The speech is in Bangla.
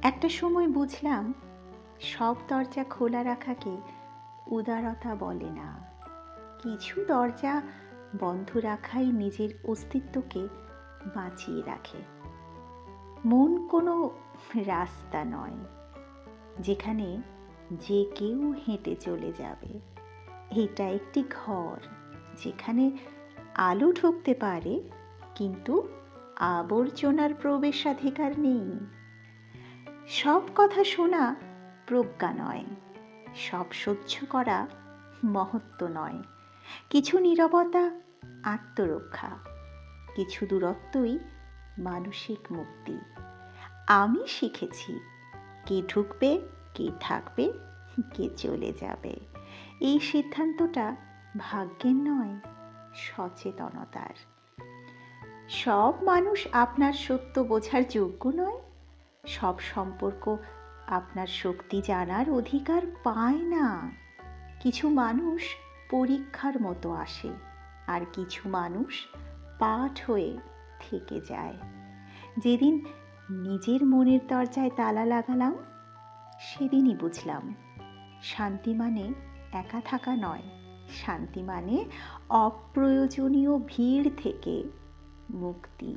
একটা সময় বুঝলাম, সব দরজা খোলা রাখাকে উদারতা বলে না। কিছু দরজা বন্ধ রাখাই নিজের অস্তিত্বকে বাঁচিয়ে রাখে। মন কোনো রাস্তা নয় যেখানে যে কেউ হেঁটে চলে যাবে। এটা একটি ঘর যেখানে আলো ঢুকতে পারে, কিন্তু আবর্জনার প্রবেশাধিকার নেই। সব কথা শোনা প্রজ্ঞা নয়, সব সহ্য করা মহত্ব নয়। কিছু নীরবতা আত্মরক্ষা, কিছু দূরত্বই মানসিক মুক্তি। আমি শিখেছি কে ঢুকবে, কে থাকবে, কে চলে যাবে। এই সিদ্ধান্তটা ভাগ্যের নয়, সচেতনতার। সব মানুষ আপনার সত্য বোঝার যোগ্য নয়। সব সম্পর্ক আপনার শক্তি জানার অধিকার পায় না। কিছু মানুষ পরীক্ষার মতো আসে, আর কিছু মানুষ পাঠ হয়ে থেকে যায়। যেদিন নিজের মনের দরজায় তালা লাগালাম, সেদিনই বুঝলাম, শান্তি মানে একা থাকা নয়, শান্তি মানে অপ্রয়োজনীয় ভিড় থেকে মুক্তি।